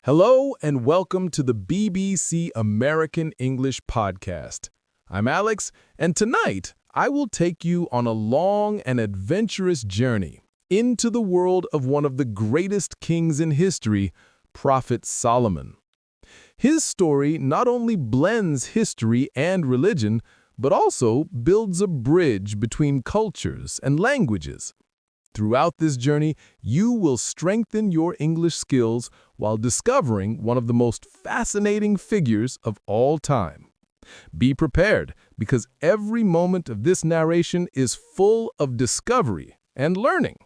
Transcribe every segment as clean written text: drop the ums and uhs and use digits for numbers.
Hello and welcome to the BBC American English Podcast. I'm Alex, and tonight I will take you on a long and adventurous journey into the world of one of the greatest kings in history, Prophet Solomon. His story not only blends history and religion, but also builds a bridge between cultures and languages. Throughout this journey, you will strengthen your English skills while discovering one of the most fascinating figures of all time. Be prepared, because every moment of this narration is full of discovery and learning.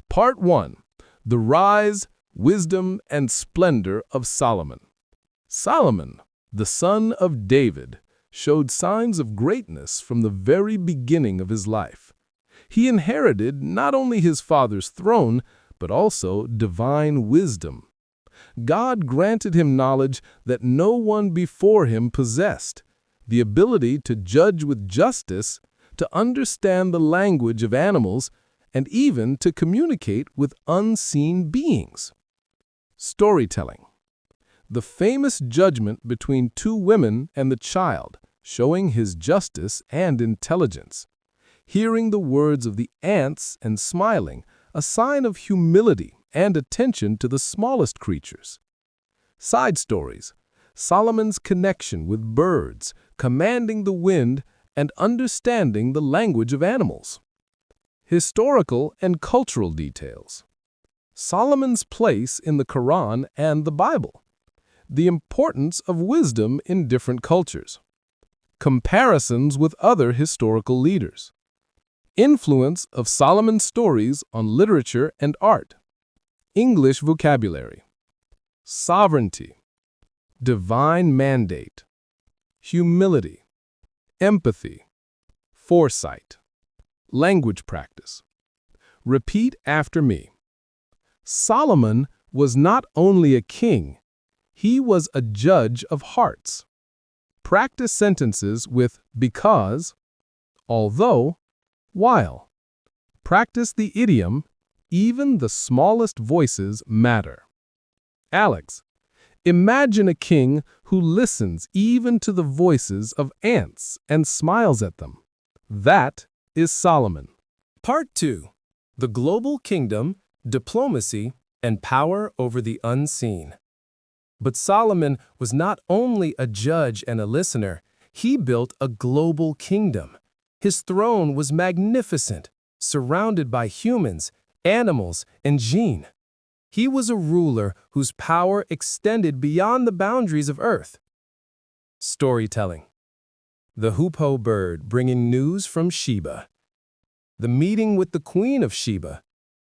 Part 1. The Rise, Wisdom, and Splendor of Solomon. Solomon, the son of David, showed signs of greatness from the very beginning of his life. He inherited not only his father's throne, but also divine wisdom. God granted him knowledge that no one before him possessed, the ability to judge with justice, to understand the language of animals, and even to communicate with unseen beings. Storytelling. The famous judgment between two women and the child, showing his justice and intelligence. Hearing the words of the ants and smiling, a sign of humility and attention to the smallest creatures. Side stories. Solomon's connection with birds, commanding the wind, and understanding the language of animals. Historical and cultural details. Solomon's place in the Quran and the Bible. The importance of wisdom in different cultures. Comparisons with other historical leaders. Influence of Solomon's stories on literature and art. English vocabulary. Sovereignty. Divine mandate. Humility. Empathy. Foresight. Language practice. Repeat after me. Solomon was not only a king, he was a judge of hearts. Practice sentences with because, although, while. Practice the idiom, even the smallest voices matter. Alex, imagine a king who listens even to the voices of ants and smiles at them. That is Solomon. Part 2. The Global Kingdom, Diplomacy, and Power over the Unseen. But Solomon was not only a judge and a listener, he built a global kingdom. His throne was magnificent, surrounded by humans, animals, and jinn. He was a ruler whose power extended beyond the boundaries of Earth. Storytelling. The hoopoe bird bringing news from Sheba. The meeting with the Queen of Sheba.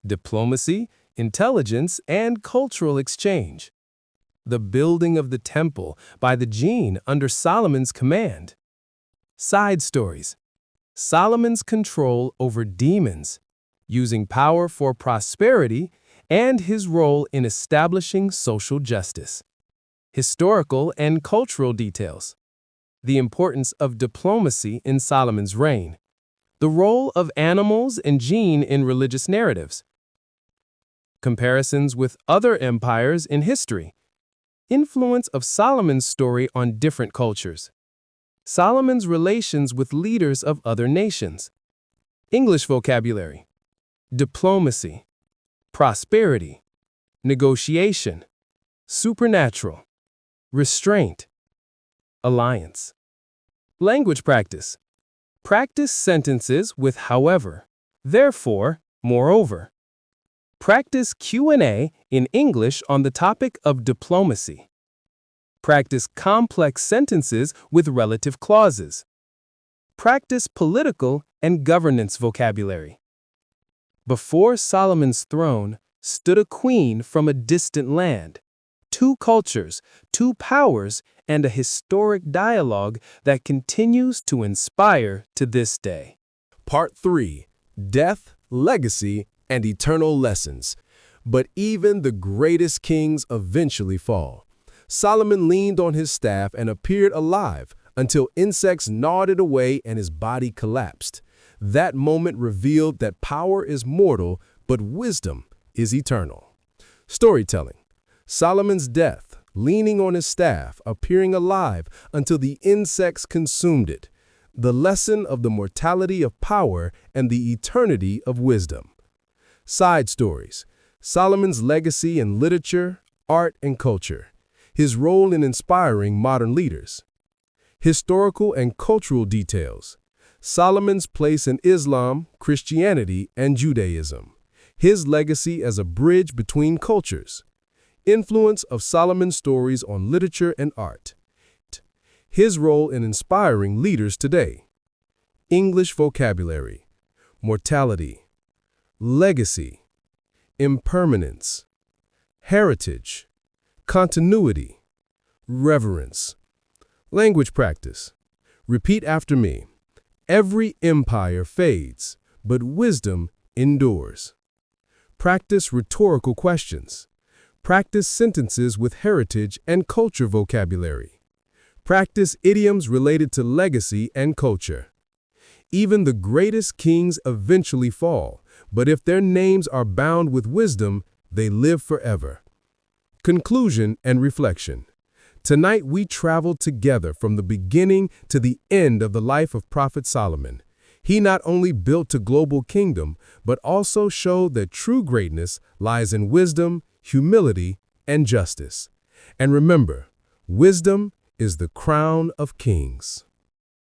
Diplomacy, intelligence, and cultural exchange. The building of the temple by the jinn under Solomon's command. Side stories. Solomon's control over demons, using power for prosperity, and his role in establishing social justice. Historical and cultural details. The importance of diplomacy in Solomon's reign. The role of animals and jinn in religious narratives. Comparisons with other empires in history. Influence of Solomon's story on different cultures. Solomon's relations with leaders of other nations. English vocabulary. Diplomacy. Prosperity. Negotiation. Supernatural. Restraint. Alliance. Language practice. Practice sentences with however, therefore, moreover. Practice Q&A in English on the topic of diplomacy. Practice complex sentences with relative clauses. Practice political and governance vocabulary. Before Solomon's throne stood a queen from a distant land. Two cultures, two powers, and a historic dialogue that continues to inspire to this day. Part 3. Death, Legacy, and Eternal Lessons. But even the greatest kings eventually fall. Solomon leaned on his staff and appeared alive until insects gnawed it away and his body collapsed. That moment revealed that power is mortal, but wisdom is eternal. Storytelling. Solomon's death, leaning on his staff, appearing alive until the insects consumed it. The lesson of the mortality of power and the eternity of wisdom. Side stories. Solomon's legacy in literature, art, and culture. His role in inspiring modern leaders. Historical and cultural details. Solomon's place in Islam, Christianity, and Judaism. His legacy as a bridge between cultures. Influence of Solomon's stories on literature and art. His role in inspiring leaders today. English vocabulary. Mortality. Legacy. Impermanence. Heritage. Continuity. Reverence. Language practice. Repeat after me. Every empire fades, but wisdom endures. Practice rhetorical questions. Practice sentences with heritage and culture vocabulary. Practice idioms related to legacy and culture. Even the greatest kings eventually fall, but if their names are bound with wisdom, they live forever. Conclusion and reflection. Tonight we travel together from the beginning to the end of the life of Prophet Solomon. He not only built a global kingdom, but also showed that true greatness lies in wisdom, humility, and justice. And remember, wisdom is the crown of kings.